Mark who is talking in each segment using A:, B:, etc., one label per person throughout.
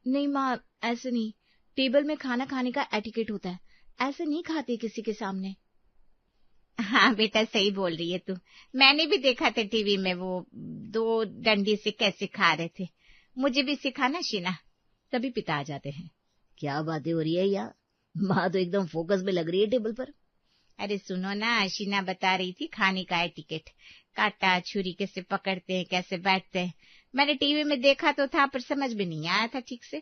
A: नहीं माँ, ऐसे नहीं। टेबल में खाना खाने का एटिकेट होता है, ऐसे नहीं खाते किसी के सामने।
B: हाँ बेटा, सही बोल रही है तू। मैंने भी देखा था टीवी में, वो 2 डंडी से कैसे खा रहे थे। मुझे भी सिखाना शीना।
A: तभी पिता आ जाते हैं।
C: क्या बातें हो रही है यार, माँ तो एकदम फोकस में लग रही है टेबल पर।
B: अरे सुनो ना, शीना बता रही थी खाने का एटिकेट, काटा छुरी कैसे पकड़ते हैं, कैसे बैठते हैं। मैंने टीवी में देखा तो था, पर समझ में नहीं आया था ठीक से।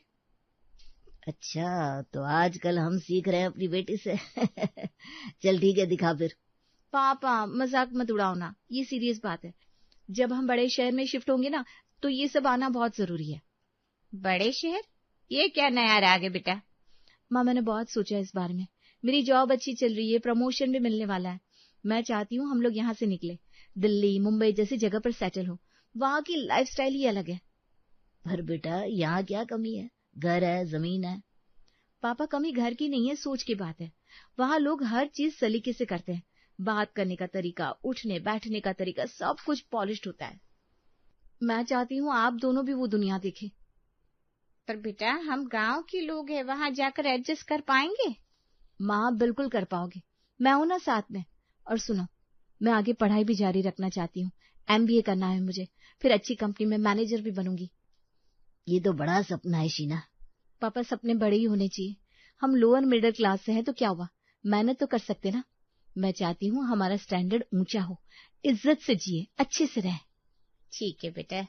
C: अच्छा, तो आजकल हम सीख रहे हैं अपनी बेटी से। चल ठीक है, दिखा फिर।
A: पापा मजाक मत उड़ाओ ना, ये सीरियस बात है। जब हम बड़े शहर में शिफ्ट होंगे ना, तो ये सब आना बहुत जरूरी है।
B: बड़े शहर? ये क्या नया राग है बेटा?
A: माँ, मैंने बहुत सोचा इस बारे में। मेरी जॉब अच्छी चल रही है, प्रमोशन भी मिलने वाला है। मैं चाहती हूँ हम लोग यहाँ से निकले, दिल्ली मुंबई जैसी जगह पर सेटल हो। वहाँ की लाइफस्टाइल ही अलग है।
C: पर बेटा, यहाँ क्या कमी है, घर है, जमीन है।
A: पापा, कमी घर की नहीं है, सोच की बात है। वहाँ लोग हर चीज सलीके से करते हैं। बात करने का तरीका, उठने बैठने का तरीका, सब कुछ पॉलिश्ड होता है। मैं चाहती हूँ आप दोनों भी वो दुनिया देखें।
B: पर बेटा, हम गांव के लोग हैं, वहां जाकर एडजस्ट कर पाएंगे?
A: माँ, बिल्कुल कर पाओगे, मैं हूं ना साथ में। और सुनो, मैं आगे पढ़ाई भी जारी रखना चाहती हूँ। MBA करना है मुझे, फिर अच्छी कंपनी में मैनेजर भी बनूंगी।
C: ये तो बड़ा सपना है शीना।
A: पापा, सपने बड़े ही होने चाहिए। हम लोअर मिडिल क्लास से हैं तो क्या हुआ, मेहनत तो कर सकते ना। मैं चाहती हूँ हमारा स्टैंडर्ड ऊंचा हो, इज्जत से जिए, अच्छे से रहे।
B: ठीक है बेटा,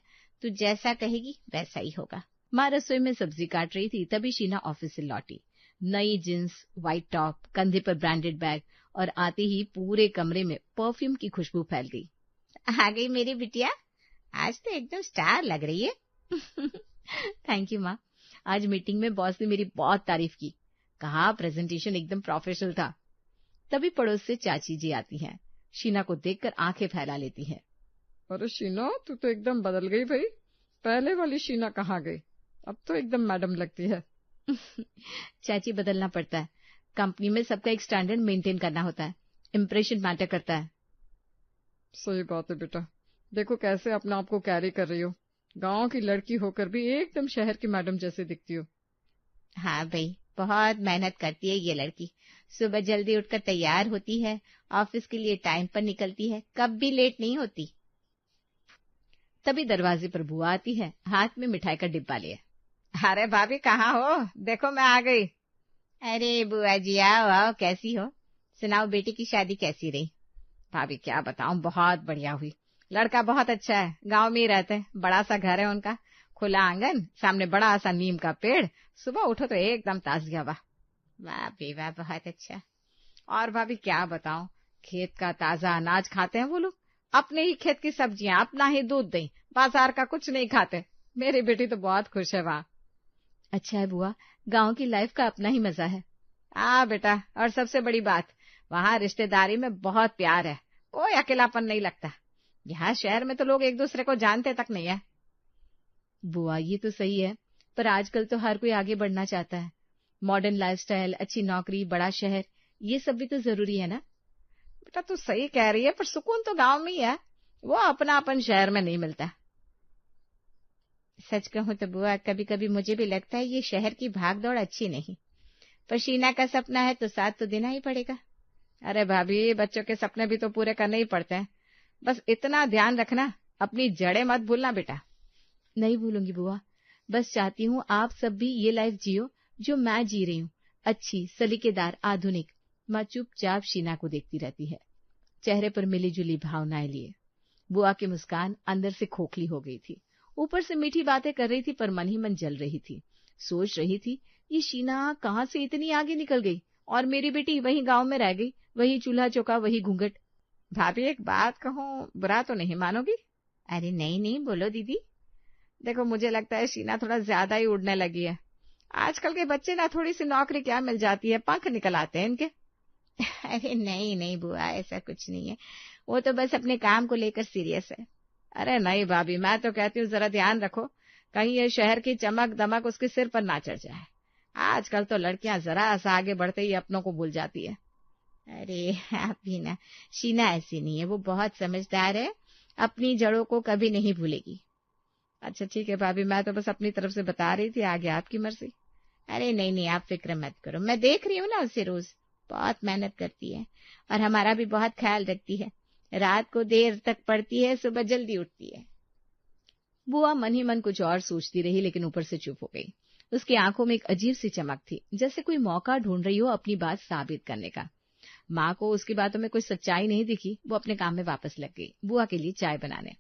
B: तू जैसा कहेगी वैसा ही होगा।
A: माँ रसोई में सब्जी काट रही थी, तभी शीना ऑफिस से लौटी। नई जींस, व्हाइट टॉप, कंधे पर ब्रांडेड बैग, और आते ही पूरे कमरे में परफ्यूम की खुशबू फैल गई।
B: आ गई मेरी बिटिया, आज तो एकदम स्टार लग रही है।
A: थैंक यू माँ। आज मीटिंग में बॉस ने मेरी बहुत तारीफ की, कहा प्रेजेंटेशन एकदम प्रोफेशनल था। तभी पड़ोस से चाची जी आती हैं, शीना को देखकर आंखें फैला लेती हैं।
D: अरे शीना, तू तो एकदम बदल गई भाई। पहले वाली शीना कहाँ गई, अब तो एकदम मैडम लगती है।
A: चाची, बदलना पड़ता है, कंपनी में सबका एक स्टैंडर्ड मेंटेन करना होता है, इम्प्रेशन मैटर करता है।
D: सही बात है बेटा, देखो कैसे अपने आप को कैरी कर रही हो। गांव की लड़की होकर भी एकदम शहर की मैडम जैसे दिखती हो।
B: हाँ भाई, बहुत मेहनत करती है ये लड़की। सुबह जल्दी उठकर तैयार होती है, ऑफिस के लिए टाइम पर निकलती है, कब भी लेट नहीं होती।
A: तभी दरवाजे पर बुआ आती है, हाथ में मिठाई का डिब्बा लिए।
B: अरे भाभी, कहाँ हो? देखो मैं आ गई। अरे बुआ जी, आओ आओ, कैसी हो? सुनाओ, बेटी की शादी कैसी रही?
A: भाभी, क्या बताऊं, बहुत बढ़िया हुई। लड़का बहुत अच्छा है, गांव में ही रहते हैं, बड़ा सा घर है उनका, खुला आंगन, सामने बड़ा सा नीम का पेड़, सुबह उठो तो एकदम ताजगी हवा।
B: वाह भी वाह, बहुत अच्छा।
A: और भाभी क्या बताऊं, खेत का ताजा अनाज खाते हैं वो लोग, अपने ही खेत की सब्जियां, अपना ही दूध दही, बाजार का कुछ नहीं खाते। मेरी बेटी तो बहुत खुश है वहाँ। अच्छा है बुआ, गांव की लाइफ का अपना ही मजा है। हाँ बेटा, और सबसे बड़ी बात, वहाँ रिश्तेदारी में बहुत प्यार है, कोई अकेलापन नहीं लगता। यहाँ शहर में तो लोग एक दूसरे को जानते तक नहीं है। बुआ, ये तो सही है, पर आजकल तो हर कोई आगे बढ़ना चाहता है। मॉडर्न लाइफस्टाइल, अच्छी नौकरी, बड़ा शहर, ये सब भी तो जरूरी है ना। बेटा तू सही कह रही है, पर सुकून तो गांव में ही है, वो अपनापन शहर में नहीं मिलता।
B: सच कहूं तो बुआ, कभी कभी मुझे भी लगता है ये शहर की भागदौड़ अच्छी नहीं, पर शीना का सपना है तो साथ तो देना ही पड़ेगा।
A: अरे भाभी, बच्चों के सपने भी तो पूरे करने ही पड़ते हैं, बस इतना ध्यान रखना, अपनी जड़ें मत भूलना बेटा। नहीं भूलूंगी बुआ, बस चाहती हूँ आप सब भी ये लाइफ जियो जो मैं जी रही हूँ, अच्छी, सलीकेदार, आधुनिक। माँ चुपचाप शीना को देखती रहती है, चेहरे पर मिली जुली भावनाएं लिए। बुआ की मुस्कान अंदर से खोखली हो गई थी, ऊपर से मीठी बातें कर रही थी, पर मन ही मन जल रही थी। सोच रही थी, ये शीना कहाँ से इतनी आगे निकल गई, और मेरी बेटी वही गांव में रह गई, वही चूल्हा चौका, वही घूंघट। भाभी, एक बात कहूँ, बुरा तो नहीं मानोगी?
B: अरे नहीं नहीं, बोलो दीदी।
A: देखो, मुझे लगता है शीना थोड़ा ज्यादा ही उड़ने लगी है। आजकल के बच्चे ना, थोड़ी सी नौकरी क्या मिल जाती है, पंख निकल आते हैं इनके।
B: अरे नहीं नहीं बुआ, ऐसा कुछ नहीं है, वो तो बस अपने काम को लेकर सीरियस है।
A: अरे नहीं भाभी, मैं तो कहती हूँ जरा ध्यान रखो, कहीं ये शहर की चमक दमक उसके सिर पर ना चढ़ जाए। आजकल तो लड़कियां जरा सा आगे बढ़ते ही अपनों को भूल जाती है।
B: अरे आप भी ना, शीना ऐसी नहीं है, वो बहुत समझदार है, अपनी जड़ों को कभी नहीं भूलेगी।
A: अच्छा ठीक है भाभी, मैं तो बस अपनी तरफ से बता रही थी, आगे आपकी मर्जी।
B: अरे नहीं नहीं, आप फिक्र मत करो, मैं देख रही हूँ ना उसे रोज, बहुत मेहनत करती है और हमारा भी बहुत ख्याल रखती है। रात को देर तक पढ़ती है, सुबह जल्दी उठती है।
A: बुआ मन ही मन कुछ और सोचती रही, लेकिन ऊपर से चुप हो गई। उसकी आंखों में एक अजीब सी चमक थी, जैसे कोई मौका ढूंढ रही हो अपनी बात साबित करने का। माँ को उसकी बातों में कोई सच्चाई नहीं दिखी। वो अपने काम में वापस लग गई, बुआ के लिए चाय बनाने।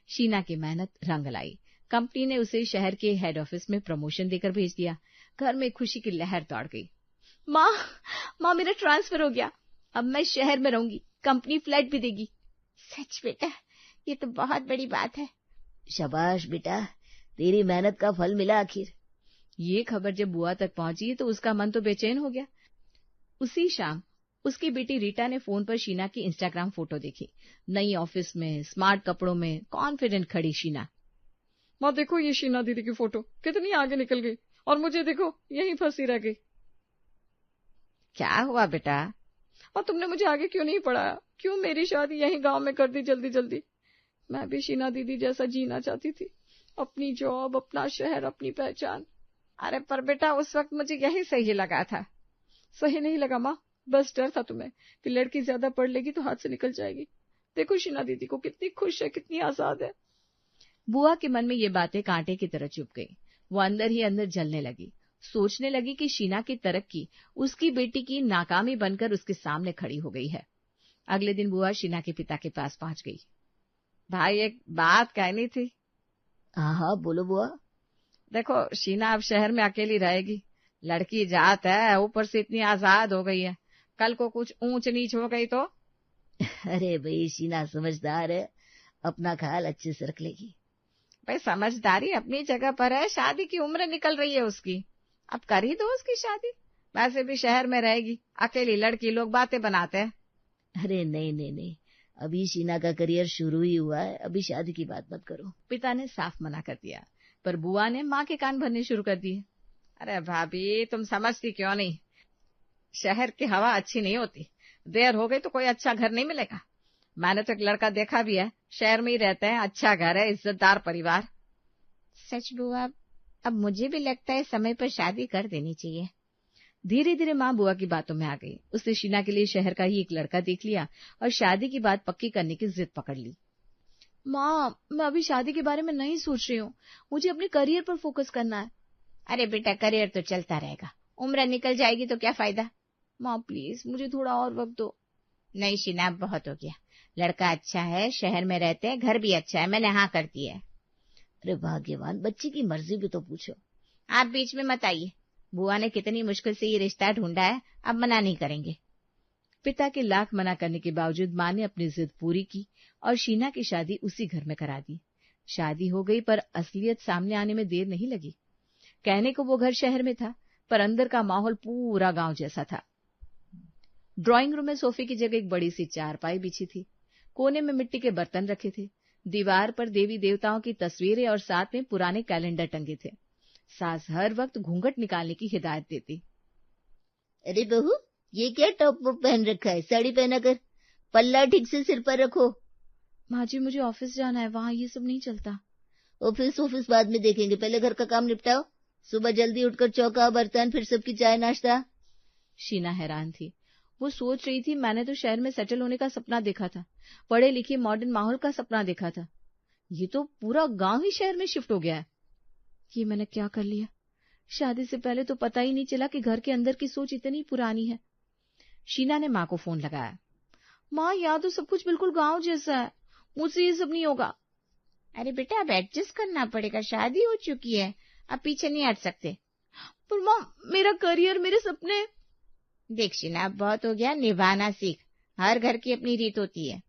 A: शीना की मेहनत रंग लाई। कंपनी ने उसे शहर के हेड ऑफिस में प्रमोशन देकर भेज दिया। घर में खुशी की लहर दौड़ गई। माँ मेरा ट्रांसफर हो गया, अब मैं शहर में रहूंगी, कंपनी फ्लैट भी देगी।
B: सच बेटा, ये तो बहुत बड़ी बात है।
C: शाबाश बेटा, तेरी मेहनत का फल मिला आखिर।
A: ये खबर जब बुआ तक पहुंची तो उसका मन तो बेचैन हो गया। उसी शाम उसकी बेटी रीटा ने फोन पर शीना की इंस्टाग्राम फोटो देखी। नई ऑफिस में, स्मार्ट कपड़ों में, कॉन्फिडेंट खड़ी शीना।
D: माँ देखो, ये शीना दीदी की फोटो कितनी आगे निकल गई, और मुझे देखो यहीं फंसी रह गई।
A: क्या हुआ बेटा?
D: और तुमने मुझे आगे क्यों नहीं पढ़ाया? क्यों मेरी शादी यहीं गांव में कर दी जल्दी जल्दी? मैं भी शीना दीदी जैसा जीना चाहती थी, अपनी जॉब, अपना शहर, अपनी पहचान।
A: अरे पर बेटा, उस वक्त मुझे यही सही लगा था।
D: सही नहीं लगा माँ, बस डर था तुम्हें कि लड़की ज्यादा पढ़ लेगी तो हाथ से निकल जाएगी। देखो शीना दीदी को, कितनी खुश है, कितनी आजाद है।
A: बुआ के मन में ये बातें कांटे की तरह चुभ गई। वो अंदर ही अंदर जलने लगी। सोचने लगी कि शीना की तरक्की उसकी बेटी की नाकामी बनकर उसके सामने खड़ी हो गई है। अगले दिन बुआ शीना के पिता के पास पहुंच गई। भाई, एक बात कहनी थी।
C: हाँ बोलो बुआ।
A: देखो, शीना अब शहर में अकेली रहेगी। लड़की जात है, ऊपर से इतनी आजाद हो गई है, कल को कुछ ऊंच नीच हो गई तो?
C: अरे भाई, शीना समझदार है, अपना ख्याल अच्छे से रख लेगी।
A: भाई, समझदारी अपनी जगह पर है, शादी की उम्र निकल रही है उसकी, अब कर ही दो उसकी शादी। वैसे भी शहर में रहेगी, अकेली लड़की, लोग बातें बनाते हैं।
C: अरे नहीं, अभी शीना का करियर शुरू ही हुआ है, अभी शादी की बात मत करो।
A: पिता ने साफ मना कर दिया, पर बुआ ने माँ के कान भरने शुरू कर दिए। अरे भाभी, तुम समझती क्यों नहीं? शहर की हवा अच्छी नहीं होती, देर हो गई तो कोई अच्छा घर नहीं मिलेगा। मैंने तो एक लड़का देखा भी है, शहर में ही रहते हैं, अच्छा घर है, इज्जतदार परिवार।
B: सच बुआ, अब मुझे भी लगता है समय पर शादी कर देनी चाहिए।
A: धीरे धीरे माँ बुआ की बातों में आ गई। उसने शीना के लिए शहर का ही एक लड़का देख लिया और शादी की बात पक्की करने की जिद पकड़ ली। माँ, मैं अभी शादी के बारे में नहीं सोच रही हूँ, मुझे अपने करियर पर फोकस करना है।
B: अरे बेटा, करियर तो चलता रहेगा, उम्र निकल जाएगी तो क्या फायदा।
A: माँ प्लीज, मुझे थोड़ा और वक्त दो।
B: नहीं शीना, बहुत हो गया। लड़का अच्छा है, शहर में रहते हैं, घर भी अच्छा है, मैंने हाँ कर दी है।
C: अरे भाग्यवान, बच्ची की मर्जी भी तो पूछो।
B: आप बीच में मत आइए, बुआ ने कितनी मुश्किल से ये रिश्ता ढूंढा है, अब मना नहीं करेंगे।
A: पिता के लाख मना करने के बावजूद माँ ने अपनी जिद पूरी की और शीना की शादी उसी घर में करा दी। शादी हो गई, पर असलियत सामने आने में देर नहीं लगी। कहने को वो घर शहर में था, पर अंदर का माहौल पूरा गांव जैसा था। ड्राइंग रूम में सोफे की जगह एक बड़ी सी चारपाई बिछी थी। कोने में मिट्टी के बर्तन रखे थे। दीवार पर देवी देवताओं की तस्वीरें और साथ में पुराने कैलेंडर टंगे थे। सास हर वक्त घूंघट निकालने की हिदायत देती।
C: अरे बहू, ये क्या टॉप वॉप पहन रखा है? साड़ी पहना कर, पल्ला ठीक से सिर पर रखो।
A: माँ जी, मुझे ऑफिस जाना है, वहाँ ये सब नहीं चलता।
C: ऑफिस बाद में देखेंगे, पहले घर का काम निपटाओ। सुबह जल्दी उठकर चौका बर्तन, फिर सबकी चाय नाश्ता।
A: शीना हैरान थी। वो सोच रही थी, मैंने तो शहर में सेटल होने का सपना देखा था, पढ़े लिखे मॉडर्न माहौल का सपना देखा था। ये तो पूरा गांव ही शहर में शिफ्ट हो गया है। ये मैंने क्या कर लिया? शादी से पहले तो पता ही नहीं चला कि घर के अंदर की सोच इतनी पुरानी है। शीना ने माँ को फोन लगाया। माँ, यहाँ तो सब कुछ बिल्कुल गांव जैसा है, मुझसे ये सब नहीं होगा।
B: अरे बेटा, अब एडजस्ट करना पड़ेगा, शादी हो चुकी है, अब पीछे नहीं हट सकते।
A: पर माँ, मेरा करियर, मेरे सपने।
B: देख शीना, अब बहुत हो गया, निभाना सीख, हर घर की अपनी रीत होती है।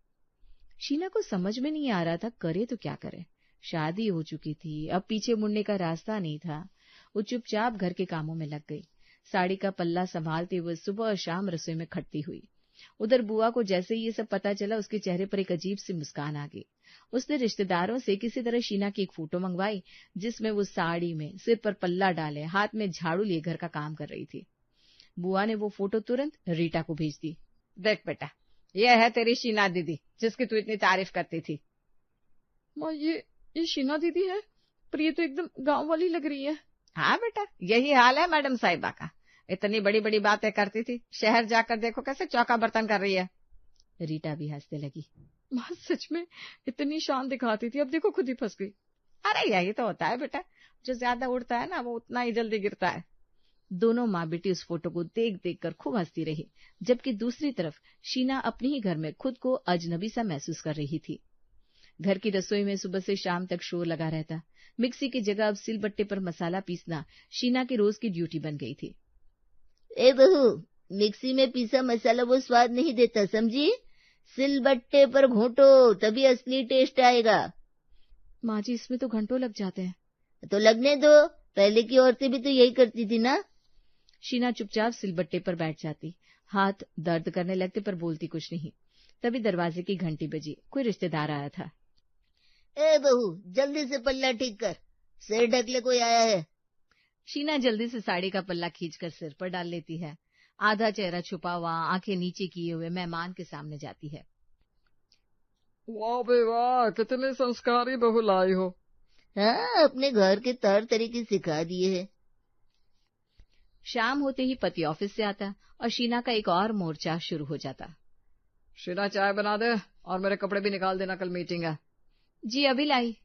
A: शीना को समझ में नहीं आ रहा था करे तो क्या करे। शादी हो चुकी थी, अब पीछे मुड़ने का रास्ता नहीं था। वो चुपचाप घर के कामों में लग गई। साड़ी का पल्ला संभालते हुए सुबह और शाम रसोई में खटती हुई। उधर बुआ को जैसे ही ये सब पता चला, उसके चेहरे पर एक अजीब सी मुस्कान आ गई। उसने रिश्तेदारों से किसी तरह शीना की एक फोटो मंगवाई, जिसमें वो साड़ी में, सिर पर पल्ला डाले, हाथ में झाड़ू लिए घर का काम कर रही थी। बुआ ने वो फोटो तुरंत रीटा को भेज दी। देख बेटा, यह है तेरी शीना दीदी, जिसकी तू इतनी तारीफ करती थी।
D: माँ, ये शीना दीदी है? पर ये तो एकदम गांव वाली लग रही है।
A: हाँ बेटा, यही हाल है मैडम साहिबा का। इतनी बड़ी बड़ी बातें करती थी, शहर जाकर देखो कैसे चौका बर्तन कर रही है।
B: रीटा भी हंसने लगी।
D: माँ सच में इतनी शान दिखाती थी, अब देखो खुद ही फंस गई।
A: अरे यही तो होता है बेटा, जो ज्यादा उड़ता है ना वो उतना ही जल्दी गिरता है।
B: दोनों माँ बेटी उस फोटो को देख देख कर खूब हंसती रही, जबकि दूसरी तरफ शीना अपने ही घर में खुद को अजनबी सा महसूस कर रही थी। घर की रसोई में सुबह से शाम तक शोर लगा रहता। मिक्सी की जगह अब सिलबट्टे पर मसाला पीसना शीना की रोज की ड्यूटी बन गई थी।
C: ए बहू, मिक्सी में पीसा मसाला वो स्वाद नहीं देता, समझी? सिलबट्टे पर घोटो तभी असली टेस्ट आएगा।
B: माँ जी, इसमें तो घंटों लग जाते हैं।
C: तो लगने दो, पहले की औरतें भी तो यही करती थी ना।
B: शीना चुपचाप सिलबट्टे पर बैठ जाती, हाथ दर्द करने लगते पर बोलती कुछ नहीं। तभी दरवाजे की घंटी बजी। कोई रिश्तेदार आया था।
C: ए बहू, जल्दी से पल्ला ठीक कर, सिर ढकले कोई आया है।
B: शीना जल्दी से साड़ी का पल्ला खींचकर सिर पर डाल लेती है। आधा चेहरा छुपा हुआ, आंखें नीचे किए हुए मेहमान के सामने जाती है।
D: वाह बे वाह, कितने संस्कारी बहू लाई हो।
C: हाँ, अपने घर के तौर तरीके सिखा दिए है।
B: शाम होते ही पति ऑफिस से आता और शीना का एक और मोर्चा शुरू हो जाता।
D: शीना चाय बना दे और मेरे कपड़े भी निकाल देना, कल मीटिंग है।
B: जी अभी लाई।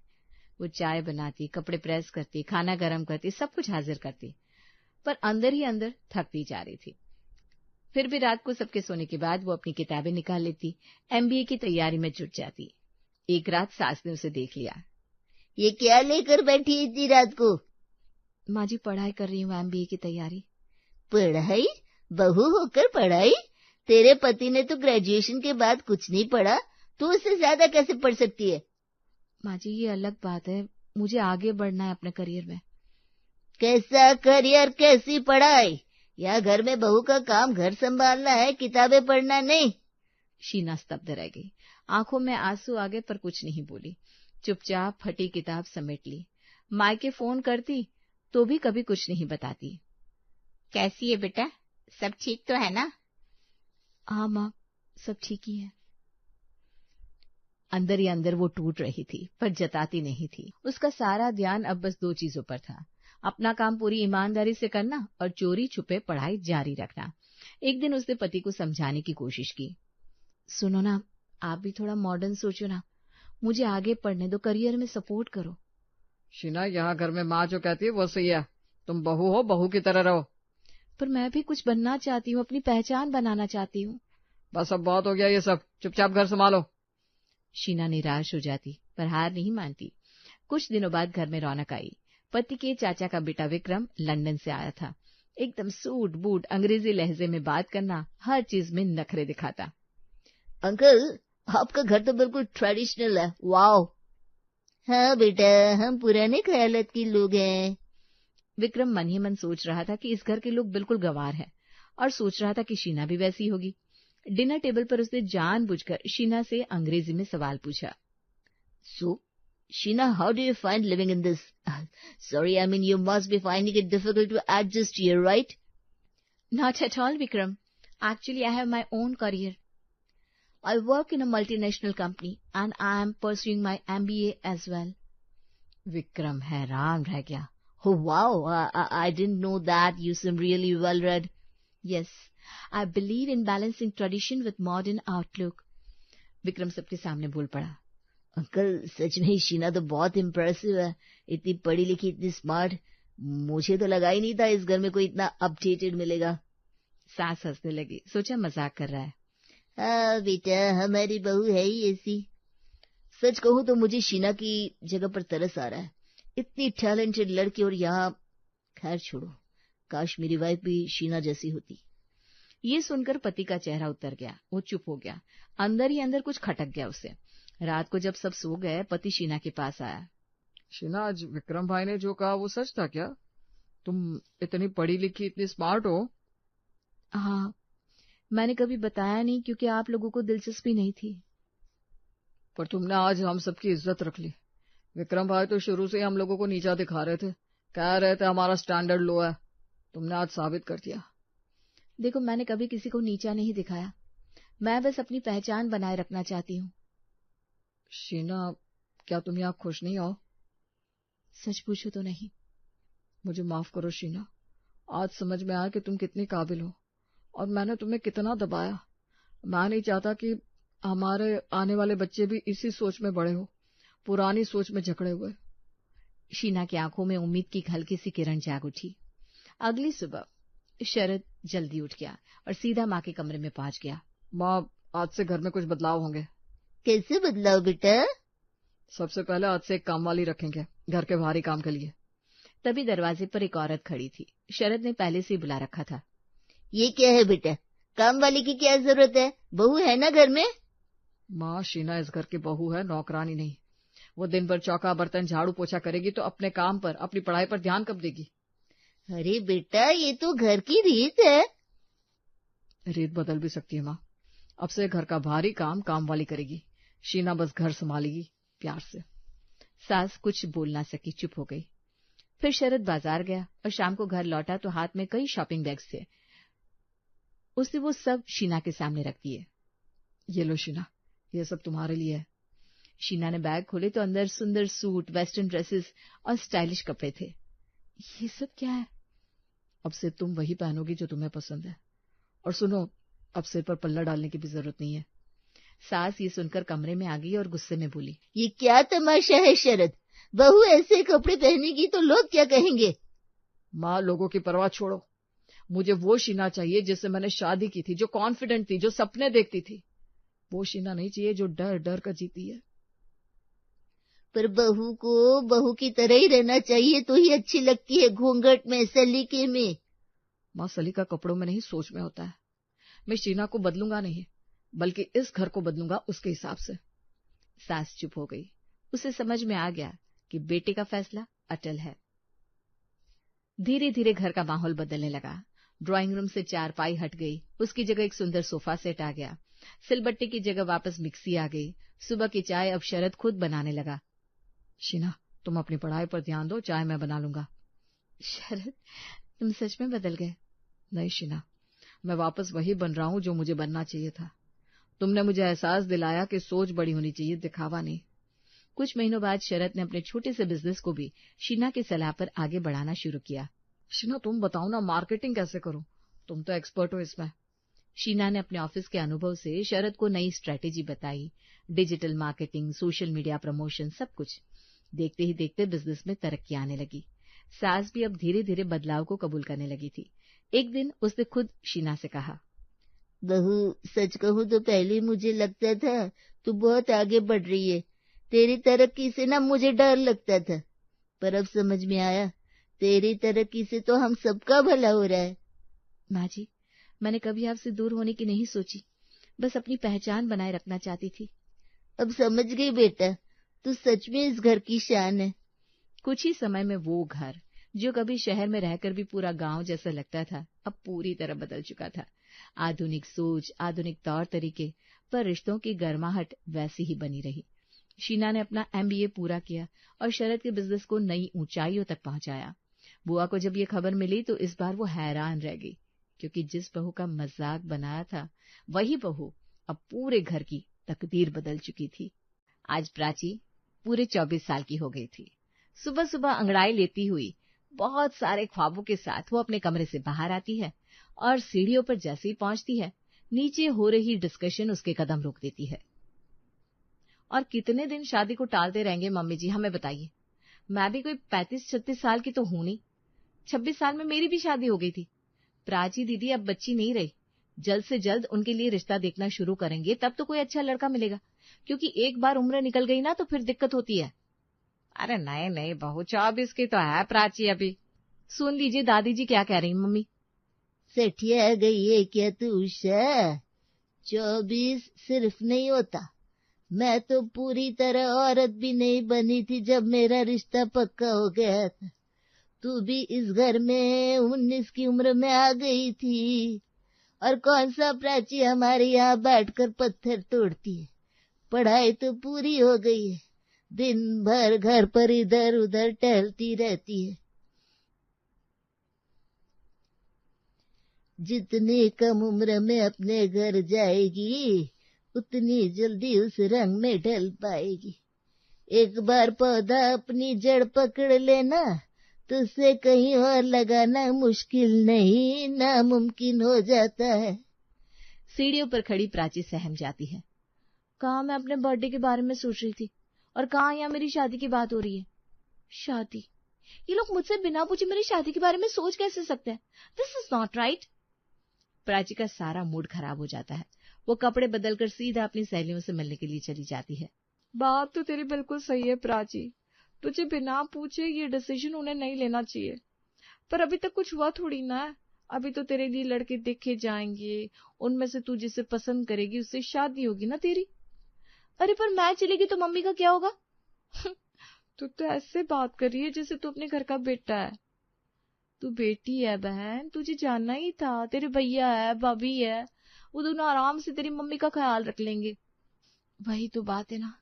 B: वो चाय बनाती, कपड़े प्रेस करती, खाना गर्म करती, सब कुछ हाजिर करती, पर अंदर ही अंदर थकती जा रही थी। फिर भी रात को सबके सोने के बाद वो अपनी किताबें निकाल लेती, MBA की तैयारी में जुट जाती। एक रात सास ने उसे देख लिया।
C: ये क्या लेकर बैठी है इतनी रात को?
B: माँ जी, पढ़ाई कर रही हूँ, MBA की तैयारी।
C: पढ़ाई? बहू होकर पढ़ाई? तेरे पति ने तो ग्रेजुएशन के बाद कुछ नहीं पढ़ा, तू उससे ज्यादा कैसे पढ़ सकती है?
B: माँ जी, ये अलग बात है, मुझे आगे बढ़ना है अपने करियर में।
C: कैसा करियर, कैसी पढ़ाई? यहाँ घर में बहू का काम घर संभालना है, किताबें पढ़ना नहीं।
B: शीना स्तब्ध रह गई। आंखों में आंसू आ गए पर कुछ नहीं बोली। चुपचाप फटी किताब समेट ली। मायके फोन करती तो भी कभी कुछ नहीं बताती।
A: कैसी है बेटा, सब ठीक तो है ना?
B: हाँ माँ, सब ठीक ही है। अंदर ही अंदर वो टूट रही थी पर जताती नहीं थी। उसका सारा ध्यान अब बस 2 चीजों पर था, अपना काम पूरी ईमानदारी से करना और चोरी छुपे पढ़ाई जारी रखना। एक दिन उसने पति को समझाने की कोशिश की। सुनो ना, आप भी थोड़ा मॉडर्न सोचो ना, मुझे आगे पढ़ने दो, करियर में सपोर्ट करो।
D: शीना, यहाँ घर में माँ जो कहती है वो सही है, तुम बहू हो, बहू की तरह रहो।
B: पर मैं भी कुछ बनना चाहती हूँ, अपनी पहचान बनाना चाहती हूँ।
D: बस अब बहुत हो गया ये सब, चुपचाप घर संभालो।
B: शीना निराश हो जाती पर हार नहीं मानती। कुछ दिनों बाद घर में रौनक आई। पति के चाचा का बेटा विक्रम लंदन से आया था। एकदम सूट बूट, अंग्रेजी लहजे में बात करना, हर चीज में नखरे दिखाता।
C: अंकल, आपका घर तो बिल्कुल ट्रेडिशनल है, वाओ। हाँ बेटा, हम पुराने ख्यालात के लोग हैं।
B: विक्रम मन ही मन सोच रहा था कि इस घर के लोग बिल्कुल गंवार हैं, और सोच रहा था कि शीना भी वैसी होगी। डिनर टेबल पर उसने जानबूझकर शीना से अंग्रेजी में सवाल पूछा।
C: So, Sheena, how do you find living in this? Sorry, I mean, you must be finding it difficult to adjust here, right?
B: Not at all, Vikram. Actually, I have my own career. I work in a multinational company and I am pursuing my MBA as well. Vikram हैरान रह गया।
C: Oh, wow, I didn't know that. You seem really well read.
B: Yes, I believe in balancing tradition with modern outlook. Vikram सबके सामने बोल पड़ा।
C: Uncle, सच में शीना तो बहुत इम्प्रेसिव है, इतनी पढ़ी लिखी, इतनी स्मार्ट। मुझे तो लगा ही नहीं था इस घर में कोई इतना अपडेटेड मिलेगा।
B: सास हंसने लगी, सोचा मजाक कर रहा है।
C: हाँ बेटा, हमारी बहू है ही ऐसी। सच कहूँ तो मुझे शीना की जगह पर तरस आ रहा है, इतनी टैलेंटेड लड़की, और यहाँ खैर छोड़ो, काश मेरी वाइफ भी शीना जैसी होती।
B: ये सुनकर पति का चेहरा उतर गया। वो चुप हो गया। अंदर ही अंदर कुछ खटक गया उसे। रात को जब सब सो गए, पति शीना के पास आया।
D: शीना, आज विक्रम भाई ने जो कहा वो सच था क्या? तुम इतनी पढ़ी लिखी, इतनी स्मार्ट हो?
B: हाँ, मैंने कभी बताया नहीं क्योंकि आप लोगों को दिलचस्पी नहीं थी।
D: पर तुमने आज हम सबकी इज्जत रख ली। विक्रम भाई तो शुरू से ही हम लोगों को नीचा दिखा रहे थे, कह रहे थे हमारा स्टैंडर्ड लो है। तुमने आज साबित कर दिया।
B: देखो, मैंने कभी किसी को नीचा नहीं दिखाया, मैं बस अपनी पहचान बनाए रखना चाहती हूँ।
D: शीना, क्या तुम यहाँ खुश नहीं हो?
B: सच पूछो तो नहीं।
D: मुझे माफ करो शीना, आज समझ में आया कि तुम कितनी काबिल हो और मैंने तुम्हें कितना दबाया। मैं नहीं चाहता कि हमारे आने वाले बच्चे भी इसी सोच में बड़े हो, पुरानी सोच में जकड़े हुए।
B: शीना की आंखों में उम्मीद की हल्की सी किरण जाग उठी। अगली सुबह शरद जल्दी उठ गया और सीधा माँ के कमरे में पहुंच गया।
D: माँ, आज से घर में कुछ बदलाव होंगे।
C: कैसे बदलाव बेटा?
D: सबसे पहले आज से एक काम वाली रखेंगे घर के भारी काम के लिए।
B: तभी दरवाजे पर एक औरत खड़ी थी। शरद ने पहले से ही बुला रखा था।
C: ये क्या है बेटा? काम वाली की क्या जरूरत है? बहू है ना घर में।
D: माँ, शीना इस घर की बहू है, नौकरानी नहीं। वो दिन भर चौका बर्तन झाड़ू पोछा करेगी तो अपने काम पर, अपनी पढ़ाई पर ध्यान कब देगी?
C: अरे बेटा, ये तो घर की रीत है।
D: रीत बदल भी सकती है माँ। अब से घर का भारी काम काम वाली करेगी, शीना बस घर संभालेगी प्यार से।
B: सास कुछ बोल ना सकी, चुप हो गई। फिर शरद बाजार गया और शाम को घर लौटा तो हाथ में कई शॉपिंग बैग्स थे। उसने वो सब शीना के सामने रख दिए।
D: ये लो शीना, ये सब तुम्हारे लिए है।
B: शीना ने बैग खोले तो अंदर सुंदर सूट, वेस्टर्न ड्रेसेस और स्टाइलिश कपड़े थे। ये सब क्या है?
D: अब से तुम वही पहनोगी जो तुम्हें पसंद है। और सुनो, अब सिर पर पल्ला डालने की भी जरूरत नहीं है।
B: सास ये सुनकर कमरे में आ गई और गुस्से में बोली,
C: ये क्या तमाशा है शरद? बहू ऐसे कपड़े पहनेगी तो लोग क्या कहेंगे?
D: माँ, लोगों की परवाह छोड़ो। मुझे वो शीना चाहिए जिससे मैंने शादी की थी, जो कॉन्फिडेंट थी, जो सपने देखती थी। वो शीना नहीं चाहिए जो डर डर कर जीती है।
C: पर बहू को बहू की तरह ही रहना चाहिए तो ही अच्छी लगती है, घूंघट में, सलीके में।
D: माँ, सलीका कपड़ों में नहीं, सोच में होता है। मैं शीना को बदलूंगा नहीं, बल्कि इस घर को बदलूंगा उसके हिसाब से।
B: सास चुप हो गई। उसे समझ में आ गया कि बेटे का फैसला अटल है। धीरे धीरे घर का माहौल बदलने लगा। ड्राइंग रूम से चारपाई हट गई, उसकी जगह एक सुंदर सोफा सेट आ गया। सिलबट्टे की जगह वापस मिक्सी आ गई। सुबह की चाय अब शरद खुद बनाने लगा।
D: शीना, तुम अपनी पढ़ाई पर ध्यान दो, चाय मैं बना लूंगा।
B: शरद, तुम सच में बदल गए।
D: नहीं शीना, मैं वापस वही बन रहा हूं जो मुझे बनना चाहिए था। तुमने मुझे एहसास दिलाया कि सोच बड़ी होनी चाहिए, दिखावा नहीं।
B: कुछ महीनों बाद शरद ने अपने छोटे से बिजनेस को भी शीना की सलाह पर आगे बढ़ाना शुरू किया।
D: शीना, तुम बताओ ना, मार्केटिंग कैसे करूं? तुम तो एक्सपर्ट हो इसमें।
B: शीना ने अपने ऑफिस के अनुभव से शरद को नई स्ट्रेटेजी बताई। Digital marketing, social media promotion, सब कुछ। देखते ही देखते बिजनेस में तरक्की आने लगी। सास भी अब धीरे धीरे बदलाव को कबूल करने लगी थी। एक दिन उसने खुद शीना से कहा,
C: बहू, सच कहूँ तो पहले मुझे लगता था तू बहुत आगे बढ़ रही है। तेरी तरक्की से ना मुझे डर लगता था, पर अब समझ में आया तेरी तरक्की से तो हम सबका भला हो रहा है।
B: माँ जी, मैंने कभी आपसे दूर होने की नहीं सोची, बस अपनी पहचान बनाए रखना चाहती थी।
C: अब समझ गई बेटा, तू सच में इस घर की शान है।
B: कुछ ही समय में वो घर, जो कभी शहर में रहकर भी पूरा गांव जैसा लगता था, अब पूरी तरह बदल चुका था। आधुनिक सोच, आधुनिक तौर तरीके, पर रिश्तों की गर्माहट वैसी ही बनी रही। शीना ने अपना MBA पूरा किया और शरद के बिजनेस को नई ऊंचाइयों तक पहुंचाया। बुआ को जब ये खबर मिली तो इस बार वो हैरान रह गई, क्योंकि जिस बहू का मजाक बनाया था, वही बहू अब पूरे घर की तकदीर बदल चुकी थी। आज प्राची पूरे 24 साल की हो गई थी। सुबह सुबह अंगड़ाई लेती हुई, बहुत सारे ख्वाबों के साथ वो अपने कमरे से बाहर आती है और सीढ़ियों पर जैसे ही पहुंचती है, नीचे हो रही डिस्कशन उसके कदम रोक देती है। और कितने दिन शादी को टालते रहेंगे मम्मी जी, हमें बताइए। मैं भी कोई 35-36 साल की तो हूं नहीं। 26 साल में मेरी भी शादी हो गई थी। प्राची दीदी अब बच्ची नहीं रही, जल्द से जल्द उनके लिए रिश्ता देखना शुरू करेंगे, तब तो कोई अच्छा लड़का मिलेगा, क्योंकि एक बार उम्र निकल गई ना तो फिर दिक्कत होती है।
A: अरे नहीं नहीं बहू, 24 की तो है प्राची अभी।
B: सुन लीजिए दादी जी क्या कह रही मम्मी।
C: सठिया गई है क्या तू उषा? 24 सिर्फ नहीं होता, मैं तो पूरी तरह औरत भी नहीं बनी थी जब मेरा रिश्ता पक्का हो गया था। तू भी इस घर में 19 की उम्र में आ गई थी। और कौन सा प्राची हमारे यहाँ बैठकर पत्थर तोड़ती है। पढ़ाई तो पूरी हो गई है, दिन भर घर पर इधर उधर टहलती रहती है। जितनी कम उम्र में अपने घर जाएगी, उतनी जल्दी उस रंग में ढल पाएगी। एक बार पौधा अपनी जड़ पकड़ लेना तो उसे कहीं और लगाना मुश्किल नहीं, नामुमकिन हो जाता है।
B: सीढ़ियों पर खड़ी प्राची सहम जाती है। कहाँ मैं अपने बर्थडे के बारे में सोच रही थी और कहाँ यहाँ मेरी शादी की बात हो रही है। शादी, ये लोग मुझसे बिना पूछे मेरी शादी के बारे में सोच कैसे सकते हैं? This is not right. Prachi का सारा मूड खराब हो जाता है। वो कपड़े बदलकर सीधा अपनी सहेलियों से मिलने के लिए चली जाती है।
D: बात तो तेरी बिल्कुल सही है प्राची, तुझे बिना पूछे ये डिसीजन उन्हें नहीं लेना चाहिए, पर अभी तक कुछ हुआ थोड़ी ना है। अभी तो तेरे लिए लड़के देखे जाएंगे, उनमें से तू जिसे पसंद करेगी उससे शादी होगी ना तेरी।
B: अरे पर मैं चलेगी तो मम्मी का क्या होगा?
D: तू तो ऐसे बात कर रही है जैसे तू अपने घर का बेटा है। तू बेटी है बहन, तुझे जानना ही था। तेरे भैया है, भाभी है, वो दोनों आराम से तेरी मम्मी का ख्याल रख लेंगे।
B: वही तो बात है ना,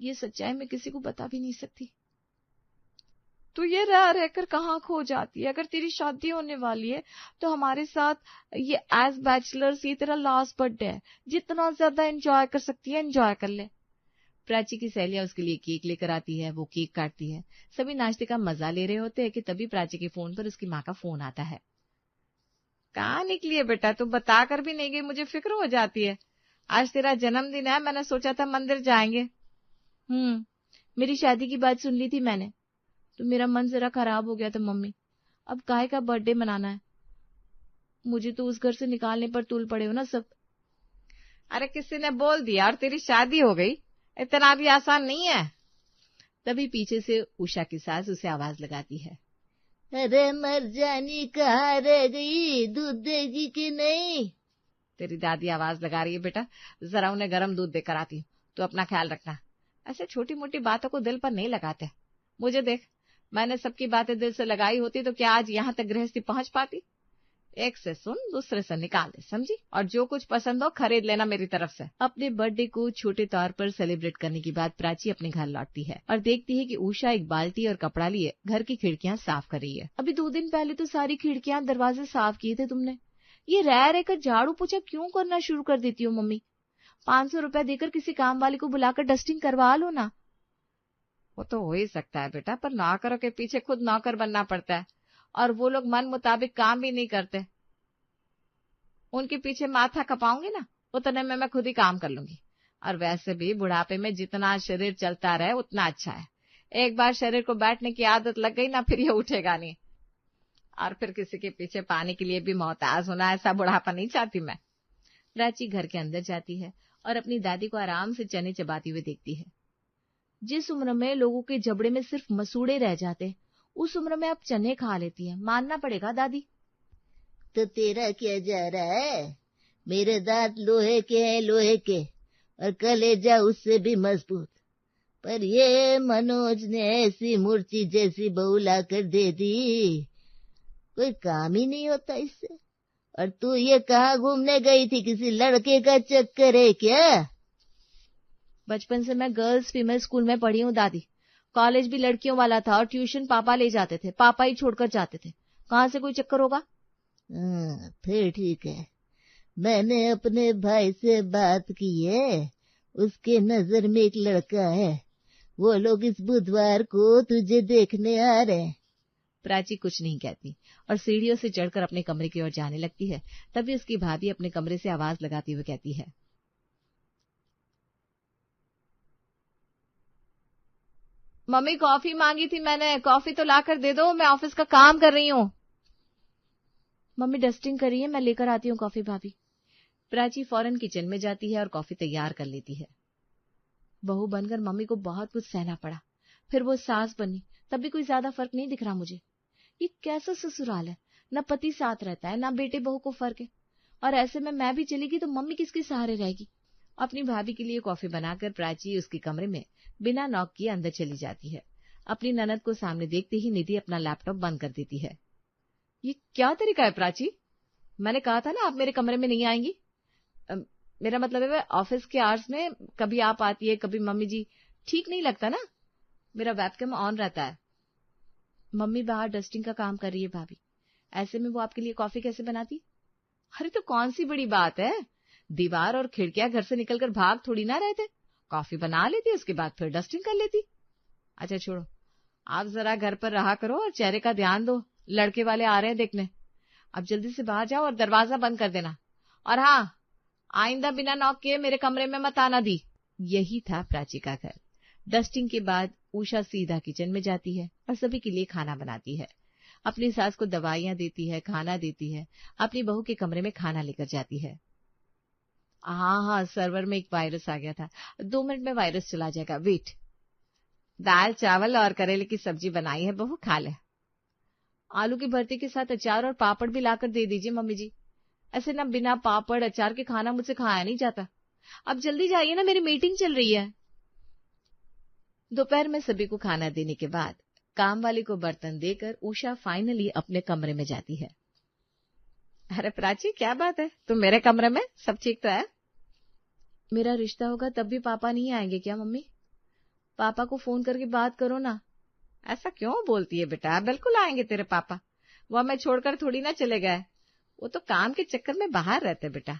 B: ये सच्चाई मैं किसी को बता भी नहीं सकती।
D: तो ये रह रहकर कहाँ खो जाती है? अगर तेरी शादी होने वाली है तो हमारे साथ ये एज बैचलर्स ये तेरा लास्ट बर्थडे है, जितना ज्यादा एंजॉय कर सकती है एंजॉय कर ले।
B: प्राची की सहेलियां उसके लिए केक लेकर आती है, वो केक काटती है। सभी नाश्ते का मजा ले रहे होते हैं कि तभी प्राची के फोन पर उसकी माँ का फोन आता है।
A: कहाँ निकली है बेटा, तू बता कर भी नहीं गई, मुझे फिक्र हो जाती है। आज तेरा जन्मदिन है, मैंने सोचा था मंदिर जाएंगे।
B: मेरी शादी की बात सुन ली थी मैंने, तो मेरा मन जरा खराब हो गया था मम्मी। अब काहे का बर्थडे मनाना है? मुझे तो उस घर से निकालने पर तुल पड़े हो ना सब।
A: अरे किसी ने बोल दिया और तेरी शादी हो गई, इतना भी आसान नहीं है।
B: तभी पीछे से उषा की सास उसे आवाज लगाती है।
C: अरे मरजानी कहाँ रह गई, दूध देगी कि नहीं?
A: तेरी दादी आवाज लगा रही है बेटा, जरा उन्हें गर्म दूध देकर आती हूँ, तो अपना ख्याल रखना। ऐसे छोटी मोटी बातों को दिल पर नहीं लगाते। मुझे देख, मैंने सबकी बातें दिल से लगाई होती तो क्या आज यहाँ तक गृहस्थी पहुंच पाती? एक से सुन, दूसरे से निकाल दे, समझी? और जो कुछ पसंद हो खरीद लेना मेरी तरफ से।
B: अपने बर्थडे को छोटे तौर पर सेलिब्रेट करने के बाद प्राची अपने घर लौटती है और देखती है कि उषा एक बाल्टी और कपड़ा लिए घर की खिड़कियां साफ कर रही है। अभी 2 दिन पहले तो सारी खिड़कियां दरवाजे साफ किए थे तुमने, ये रह रहकर झाड़ू पोछा क्यों करना शुरू कर देती हो मम्मी? 500 रुपया देकर किसी काम वाले को बुलाकर डस्टिंग करवा लो ना।
A: वो तो हो ही सकता है बेटा, पर नौकरों के पीछे खुद नौकर बनना पड़ता है और वो लोग मन मुताबिक काम भी नहीं करते। उनके पीछे माथा खपाऊंगी ना, उतने में मैं खुद ही काम कर लूंगी। और वैसे भी बुढ़ापे में जितना शरीर चलता रहे उतना अच्छा है। एक बार शरीर को बैठने की आदत लग गई ना, फिर ये उठेगा नहीं। और फिर किसी के पीछे पाने के लिए भी मोहताज होना, ऐसा बुढ़ापा नहीं चाहती मैं।
B: प्राची घर के अंदर जाती है और अपनी दादी को आराम से चने चबाती हुए देखती है। जिस उम्र में लोगों के जबड़े में सिर्फ मसूड़े रह जाते, उस उम्र में आप चने खा लेती हैं, मानना पड़ेगा दादी।
C: तो तेरा क्या जा रहा है? मेरे दांत लोहे के हैं, लोहे के, और कलेजा उससे भी मजबूत। पर ये मनोज ने ऐसी मूर्ति जैसी बहू ला कर दे दी, कोई काम ही नहीं होता इससे। और तू ये कहाँ घूमने गई थी? किसी लड़के का चक्कर है क्या?
B: बचपन से मैं गर्ल्स फीमेल स्कूल में पढ़ी हूँ दादी। कॉलेज भी लड़कियों वाला था और ट्यूशन पापा ले जाते थे, पापा ही छोड़कर जाते थे। कहाँ से कोई चक्कर होगा?
C: फिर ठीक है। मैंने अपने भाई से बात की है, उसके नजर में एक लड़का है, वो लोग इस बुधवार को तुझे देखने आ रहे हैं।
B: प्राची कुछ नहीं कहती और सीढ़ियों से चढ़कर अपने कमरे की ओर जाने लगती है। तभी उसकी भाभी अपने कमरे से आवाज लगाती हुए कहती है,
A: मम्मी कॉफी मांगी थी मैंने, कॉफी तो लाकर दे दो, मैं ऑफिस का काम कर रही हूँ।
B: मम्मी डस्टिंग कर रही है, मैं लेकर आती हूँ कॉफी भाभी। प्राची फौरन किचन में जाती है और कॉफी तैयार कर लेती है। बहू बनकर मम्मी को बहुत कुछ सहना पड़ा, फिर वो सास बनी, तब भी कोई ज्यादा फर्क नहीं दिख रहा मुझे। ये कैसा ससुराल है, न पति साथ रहता है, न बेटे बहू को फर्क है। और ऐसे में मैं भी चलेगी तो मम्मी किसके सहारे रहेगी? अपनी भाभी के लिए कॉफी बनाकर प्राची उसके कमरे में बिना नॉक किए अंदर चली जाती है। अपनी ननद को सामने देखते ही निधि अपना लैपटॉप बंद कर देती है।
A: ये क्या तरीका है प्राची? मैंने कहा था ना आप मेरे कमरे में नहीं आएंगी। मेरा मतलब है ऑफिस के आवर्स में कभी आप आती है, कभी मम्मी जी, ठीक नहीं लगता ना। मेरा वेबकैम ऑन रहता है।
B: मम्मी बाहर डस्टिंग का काम कर रही है भाभी, ऐसे में वो आपके लिए कॉफी कैसे बनाती?
A: अरे तो कौन सी बड़ी बात है, दीवार और खिड़कियां घर से निकलकर भाग थोड़ी ना रहे थे। कॉफी बना लेती, उसके बाद फिर डस्टिंग कर लेती। अच्छा छोड़ो, आप जरा घर पर रहा करो और चेहरे का ध्यान दो, लड़के वाले आ रहे हैं देखने। अब जल्दी से बाहर जाओ और दरवाजा बंद कर देना। और हाँ, आइंदा बिना नॉक किए मेरे कमरे में मत आना दी। यही था प्राची का घर। डस्टिंग के बाद उषा सीधा किचन में जाती है और सभी के लिए खाना बनाती है। अपनी सास को दवाइयां देती है, खाना देती है, अपनी बहू के कमरे में खाना लेकर जाती है। हाँ, सर्वर में एक वायरस आ गया था, 2 मिनट में वायरस चला जाएगा, वेट। दाल चावल और करेले की सब्जी बनाई है बहू, खा ले। आलू की भरती के साथ अचार और पापड़ भी लाकर दे दीजिए मम्मी जी। ऐसे ना बिना पापड़ अचार के खाना मुझसे खाया नहीं जाता। अब जल्दी जाइए ना, मेरी मीटिंग चल रही है। दोपहर में सभी को खाना देने के बाद काम वाली को बर्तन देकर उषा फाइनली अपने कमरे में जाती है। अरे प्राची, क्या बात है, तुम मेरे कमरे में? सब ठीक तो है? मेरा रिश्ता होगा तब भी पापा नहीं आएंगे क्या मम्मी? पापा को फोन करके बात करो ना। ऐसा क्यों बोलती है बेटा, बिल्कुल आएंगे तेरे पापा। वो मैं छोड़कर थोड़ी ना चले गए, वो तो काम के चक्कर में बाहर रहते बेटा।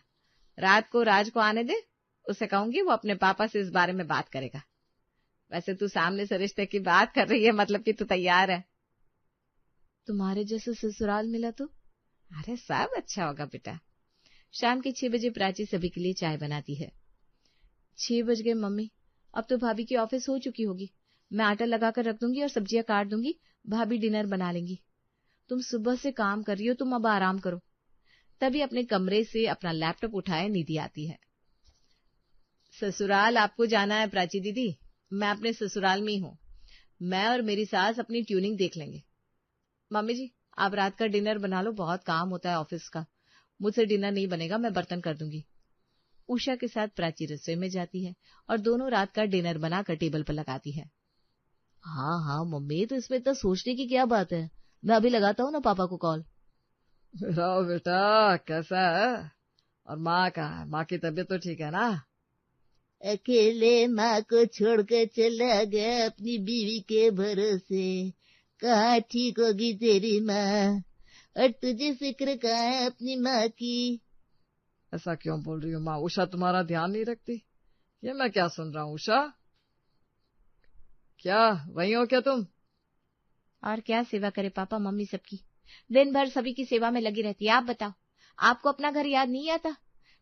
A: रात को राज को आने दे, उसे कहूंगी वो अपने पापा से इस बारे में बात करेगा। वैसे तू सामने से रिश्ते की बात कर रही है, मतलब कि तू तैयार है। तुम्हारे जैसे ससुराल मिला तो? अरे सब अच्छा होगा बेटा। शाम के 6 बजे प्राची सभी के लिए चाय बनाती है। 6 बज गए मम्मी, अब तो भाभी की ऑफिस हो चुकी होगी। मैं आटा लगाकर रख दूंगी और सब्जियां काट दूंगी, भाभी डिनर बना लेंगी। तुम सुबह से काम कर रही हो, तुम अब आराम करो। तभी अपने कमरे से अपना लैपटॉप उठाए निधि आती है। ससुराल आपको जाना है प्राची दीदी? मैं अपने ससुराल में ही हूँ। मैं और मेरी सास अपनी ट्यूनिंग देख लेंगे। मम्मी जी, आप रात का डिनर बना लो, बहुत काम होता है ऑफिस का। मुझसे डिनर नहीं बनेगा, मैं बर्तन कर दूंगी। उषा के साथ प्राची रसोई में जाती है और दोनों रात का डिनर बनाकर टेबल पर लगाती है।
C: हाँ मम्मी, तो इसमें इतना सोचने की क्या बात है, मैं अभी लगाता हूँ ना पापा को कॉल।
D: मेरा बेटा कैसा है? और माँ कहाँ है? माँ की तबीयत तो ठीक है ना?
C: अकेले माँ को छोड़कर चला गया अपनी बीवी के भरोसे। कहाँ ठीक होगी तेरी माँ, और तुझे फिक्र कहाँ है अपनी माँ की?
D: ऐसा क्यों बोल रही हो माँ? उषा तुम्हारा ध्यान नहीं रखती? ये मैं क्या सुन रहा हूँ? उषा, क्या वही हो क्या तुम?
B: और क्या सेवा करे पापा मम्मी सबकी, दिन भर सभी की सेवा में लगी रहती है। आप बताओ, आपको अपना घर याद नहीं आता?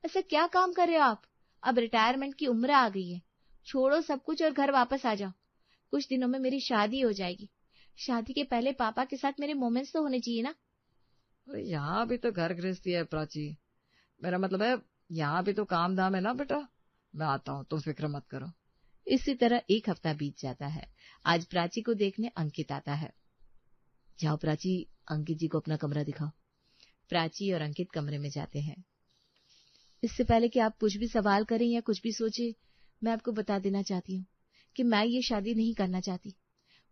B: ऐसे क्या काम कर रहे हो आप? अब रिटायरमेंट की उम्र आ गई है, छोड़ो सब कुछ और घर वापस आ जाओ। कुछ दिनों में मेरी शादी हो जाएगी, शादी के पहले पापा के साथ मेरे मोमेंट्स तो होने चाहिए ना।
D: यहाँ भी तो घर गृहस्थी है प्राची, मेरा मतलब है यहाँ भी तो काम धाम है ना बेटा। मैं आता हूँ, तुम फिक्र मत करो।
B: इसी तरह 1 हफ्ता बीत जाता है। आज प्राची को देखने अंकित आता है।
C: जाओ प्राची, अंकित जी को अपना कमरा दिखाओ।
B: प्राची और अंकित कमरे में जाते हैं। इससे पहले कि आप कुछ भी सवाल करें या कुछ भी सोचे, मैं आपको बता देना चाहती हूँ कि मैं ये शादी नहीं करना चाहती।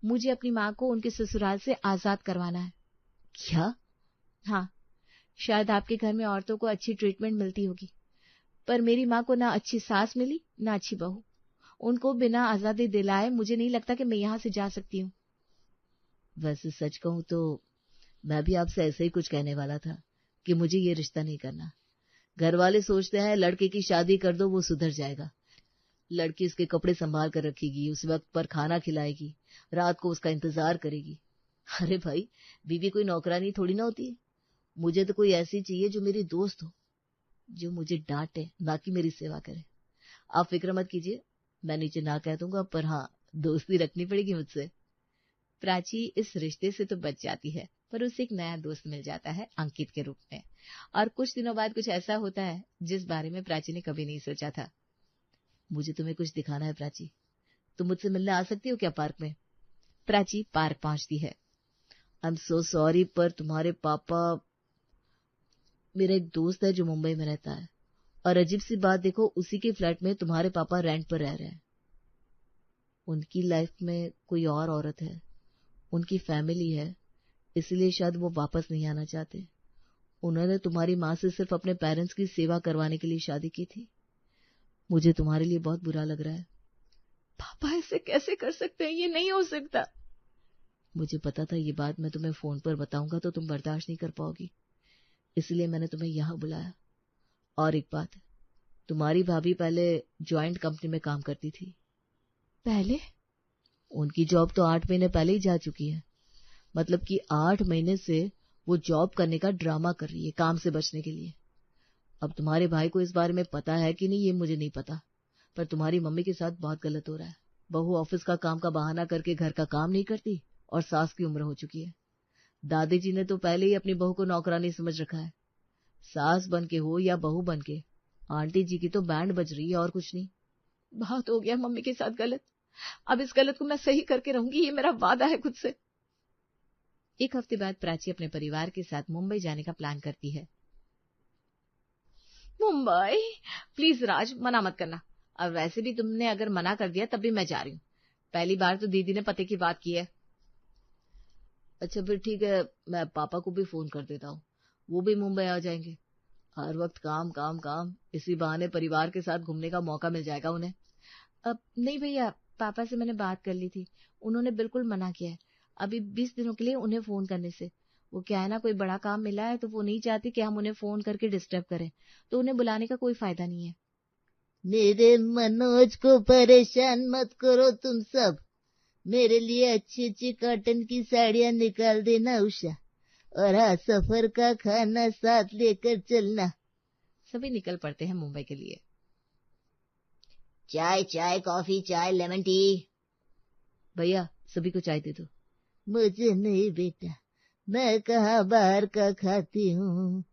B: मुझे अपनी माँ को उनके ससुराल से आजाद करवाना है।
C: क्या?
B: हाँ, शायद आपके घर में औरतों को अच्छी ट्रीटमेंट मिलती होगी, पर मेरी माँ को ना अच्छी सास मिली ना अच्छी बहू। उनको बिना आजादी दिलाए मुझे नहीं लगता कि मैं यहाँ से जा सकती हूँ।
C: वैसे सच कहूँ तो मैं भी आपसे ऐसे ही कुछ कहने वाला था कि मुझे ये रिश्ता नहीं करना। घर वाले सोचते हैं लड़के की शादी कर दो वो सुधर जाएगा, लड़की उसके कपड़े संभाल कर रखेगी, उस वक्त पर खाना खिलाएगी, रात को उसका इंतजार करेगी। अरे भाई, बीवी कोई नौकरानी थोड़ी ना होती है। मुझे तो कोई ऐसी चाहिए जो मेरी दोस्त हो, जो मुझे डांटे ना कि मेरी सेवा करे। आप फिक्र मत कीजिए, मैं नीचे ना कह दूंगा, पर हाँ दोस्ती रखनी पड़ेगी मुझसे।
B: प्राची इस रिश्ते से तो बच जाती है, पर उसे एक नया दोस्त मिल जाता है अंकित के रूप में। और कुछ दिनों बाद कुछ ऐसा होता है जिस बारे में प्राची ने कभी नहीं सोचा था।
C: मुझे तुम्हें कुछ दिखाना है प्राची, तुम मुझसे मिलने आ सकती हो क्या पार्क में?
B: प्राची पार्क पहुंचती है।
C: आई एम सो सॉरी, पर तुम्हारे पापा, मेरा एक दोस्त है जो मुंबई में रहता है, और अजीब सी बात देखो, उसी के फ्लैट में तुम्हारे पापा रेंट पर रह रहे हैं। उनकी लाइफ में कोई और औरत है, उनकी फैमिली है, इसलिए शायद वो वापस नहीं आना चाहते। उन्होंने तुम्हारी माँ से सिर्फ अपने पेरेंट्स की सेवा करवाने के लिए शादी की थी। मुझे तुम्हारे लिए बहुत बुरा लग रहा है।
B: पापा ऐसे कैसे कर सकते हैं, ये नहीं हो सकता।
C: मुझे पता था ये बात मैं तुम्हें फोन पर बताऊंगा तो तुम बर्दाश्त नहीं कर पाओगी, इसलिए मैंने तुम्हें यहाँ बुलाया। और एक बात, तुम्हारी भाभी पहले जॉइंट कंपनी में काम करती थी।
B: पहले?
C: उनकी जॉब तो 8 महीने पहले ही जा चुकी है। मतलब कि 8 महीने से वो जॉब करने का ड्रामा कर रही है काम से बचने के लिए। अब तुम्हारे भाई को इस बारे में पता है कि नहीं ये मुझे नहीं पता, पर तुम्हारी मम्मी के साथ बहुत गलत हो रहा है। बहू ऑफिस का काम का बहाना करके घर का काम नहीं करती और सास की उम्र हो चुकी है। दादी जी ने तो पहले ही अपनी बहू को नौकरानी समझ रखा है। सास बन के हो या बहू बन के, आंटी जी की तो बैंड बज रही है और कुछ नहीं।
B: बहुत हो गया मम्मी के साथ गलत, अब इस गलत को मैं सही करके रहूंगी, ये मेरा वादा है खुद से। 1 हफ्ते बाद प्राची अपने परिवार के साथ मुंबई जाने का प्लान करती है। मुंबई? प्लीज राज, मना मत करना। और वैसे भी तुमने अगर मना कर दिया तब भी मैं जा रही हूँ। पहली बार तो दीदी ने पति की बात की है।
C: अच्छा फिर ठीक है, मैं पापा को भी फोन कर देता हूँ, वो भी मुंबई आ जाएंगे। हर वक्त काम काम काम, इसी बहाने परिवार के साथ घूमने का मौका मिल जाएगा उन्हें।
B: अब नहीं भैया, पापा से मैंने बात कर ली थी, उन्होंने बिल्कुल मना किया है अभी 20 दिनों के लिए उन्हें फोन करने से। वो क्या है ना, कोई बड़ा काम मिला है तो वो नहीं चाहती कि हम उन्हें फोन करके डिस्टर्ब करें, तो उन्हें बुलाने का कोई फायदा नहीं है।
C: मेरे मनोज को परेशान मत करो तुम सब। मेरे लिए अच्छी अच्छी कॉटन की साड़ियां निकाल देना उषा, और हाँ सफर का खाना साथ लेकर चलना।
B: सभी निकल पड़ते हैं मुंबई के लिए।
C: चाय चाय कॉफी चाय लेमन टी।
B: भैया सभी को चाय दे दो।
C: मुझे नहीं बेटा, मैं कहाँ बाहर का खाती हूँ,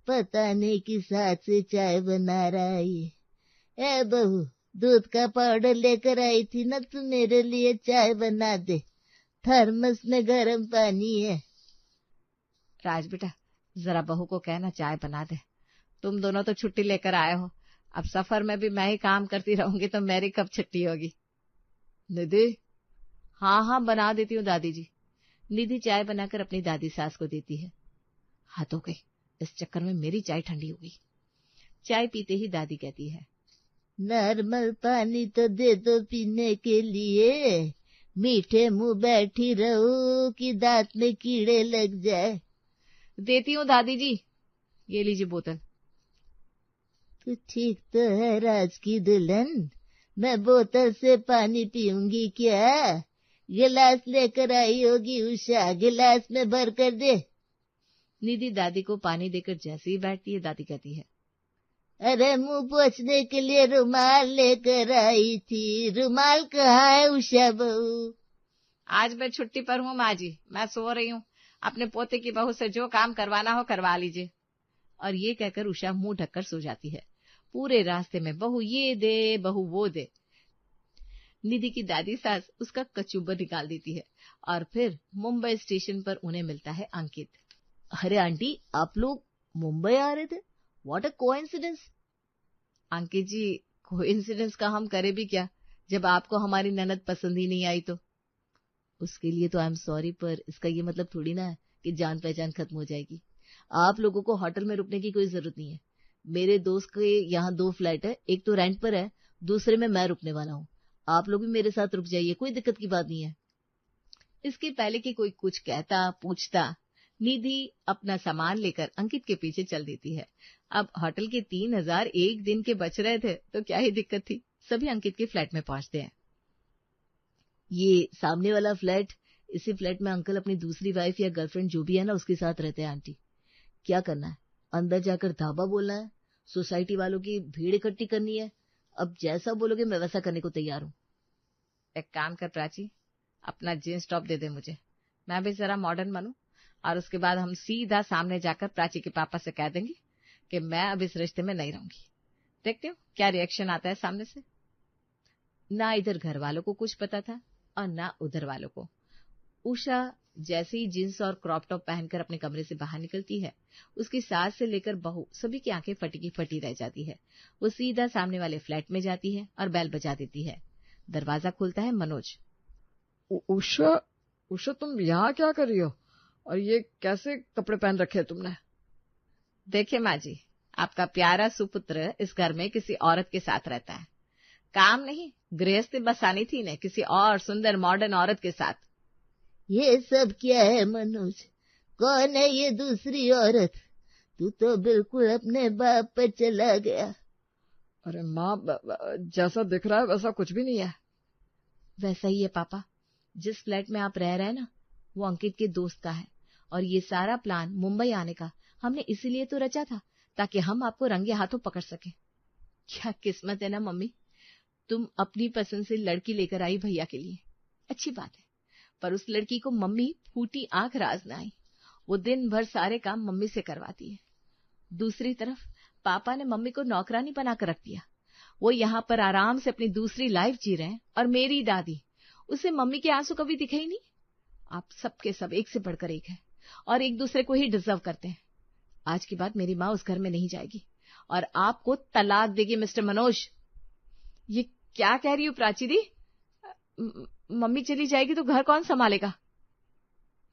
C: पता नहीं किस हाथ से चाय बना रहा है ये। ए बहू, दूध का पाउडर लेकर आई थी ना, तू मेरे लिए चाय बना दे, थर्मस में गर्म पानी है।
B: राज बेटा, जरा बहू को कहना चाय बना दे। तुम दोनों तो छुट्टी लेकर आए हो, अब सफर में भी मैं ही काम करती रहूंगी तो मेरी कब छुट्टी होगी।
D: निधि?
B: हाँ बना देती हूँ दादी जी। निधि चाय बनाकर अपनी दादी सास को देती है। हाथ हो गई, इस चक्कर में मेरी चाय ठंडी हो गई। चाय पीते ही दादी कहती है,
C: नॉर्मल पानी तो दे दो पीने के लिए, मीठे मुंह बैठी रहो कि दांत में कीड़े लग जाए।
B: देती हूँ दादी जी, ये लीजिए बोतल।
C: तू ठीक तो है राज की दुल्हन, मैं बोतल से पानी पीऊंगी क्या? गिलास लेकर आई होगी उषा, गिलास में भर कर दे।
B: निधि दादी को पानी देकर जैसे ही बैठती है दादी कहती है,
C: अरे मुंह पोंछने के लिए रुमाल लेकर आई थी, रुमाल कहाँ है उषा बहू?
A: आज मैं छुट्टी पर हूँ माँ जी, मैं सो रही हूँ, अपने पोते की बहू से जो काम करवाना हो करवा लीजिए।
B: और ये कहकर उषा मुंह ढककर सो जाती है। पूरे रास्ते में बहू ये दे बहू वो दे। निधि की दादी सास उसका कचूबर निकाल देती है और फिर मुंबई स्टेशन पर उन्हें मिलता है अंकित।
C: अरे आंटी, आप लोग मुंबई आ रहे थे? What a coincidence.
B: Ankit ji, coincidence का हम करे भी क्या, जब आपको हमारी ननद पसंद ही नहीं आई तो।
C: उसके लिए तो आई एम सॉरी, पर इसका ये मतलब थोड़ी ना है कि जान पहचान खत्म हो जाएगी। आप लोगों को होटल में रुकने की कोई जरूरत नहीं है। मेरे दोस्त के यहाँ 2 फ्लैट है, एक तो रेंट पर है, दूसरे में मैं रुकने वाला हूँ। आप लोग भी मेरे साथ रुक जाइए, कोई दिक्कत की बात नहीं है।
B: इसके पहले कि कोई कुछ कहता पूछता, निधि अपना सामान लेकर अंकित के पीछे चल देती है। अब होटल के 3000 एक दिन के बच रहे थे तो क्या ही दिक्कत थी। सभी अंकित के फ्लैट में पहुंचते हैं।
C: ये सामने वाला फ्लैट, इसी फ्लैट में अंकल अपनी दूसरी वाइफ या गर्लफ्रेंड जो भी है ना उसके साथ रहते हैं। आंटी क्या करना है, अंदर जाकर धाबा बोलना है, सोसाइटी वालों की भीड़ इकट्ठी करनी है। अब जैसा बोलोगे मैं वैसा करने को तैयार हूँ।
A: एक काम कर प्राची, अपना जींस टॉप दे दे मुझे, मैं भी जरा मॉडर्न बनूं, और उसके बाद हम सीधा सामने जाकर प्राची के पापा से कह देंगे कि मैं अब इस रिश्ते में नहीं रहूंगी। देखते हो क्या रिएक्शन आता है सामने से।
B: ना इधर घर वालों को कुछ पता था और ना उधर वालों को। उषा जैसे ही जींस और क्रॉप टॉप पहनकर अपने कमरे से बाहर निकलती है, उसकी सास से लेकर बहू सभी की आंखें फटी की फटी रह जाती है। वो सीधा सामने वाले फ्लैट में जाती है और बेल बजा देती है। दरवाजा खोलता है मनोज।
D: उषा तुम यहाँ क्या कर रही हो, और ये कैसे कपड़े पहन रखे तुमने?
A: देखिए माँ जी, आपका प्यारा सुपुत्र इस घर में किसी औरत के साथ रहता है। काम नहीं, गृहस्थी बसानी थी ने किसी और सुंदर मॉडर्न औरत के साथ।
C: ये सब क्या है मनोज? कौन है ये दूसरी औरत? तू तो बिल्कुल अपने बाप पे चला गया।
D: अरे माँ, जैसा दिख रहा है वैसा कुछ भी नहीं है।
B: वैसा ही है पापा, जिस फ्लैट में आप रह रहे हैं ना, वो अंकित के दोस्त का है, और ये सारा प्लान मुंबई आने का हमने इसीलिए तो रचा था, ताकि हम आपको रंगे हाथों पकड़ सके। क्या किस्मत है ना मम्मी, तुम अपनी पसंद से लड़की लेकर आई भैया के लिए। अच्छी बात है, पर उस लड़की को मम्मी फूटी आंख राज न आई। वो दिन भर सारे काम मम्मी से करवाती है। दूसरी तरफ पापा ने मम्मी को नौकरानी बनाकर रख दिया। वो यहाँ पर आराम से अपनी दूसरी लाइफ जी रहे हैं, और मेरी दादी, उसे मम्मी के आंसू कभी दिखे ही नहीं। आप सबके सब एक से बढ़कर एक है, और एक दूसरे को ही डिजर्व करते हैं। आज के बाद मेरी माँ उस घर में नहीं जाएगी और आपको तलाक देगी मिस्टर मनोज। ये क्या कह रही हो प्राची दी? मम्मी चली जाएगी तो घर कौन संभालेगा?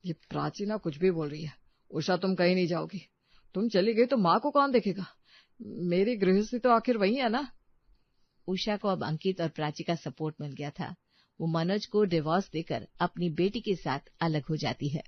D: ये प्राची ना कुछ भी बोल रही है। उषा, तुम कहीं नहीं जाओगी। तुम चली गई तो माँ को कौन देखेगा? मेरी गृहस्थी तो आखिर वही है ना।
B: उषा को अब अंकित और प्राची का सपोर्ट मिल गया था। वो मनोज को डिवोर्स देकर अपनी बेटी के साथ अलग हो जाती है।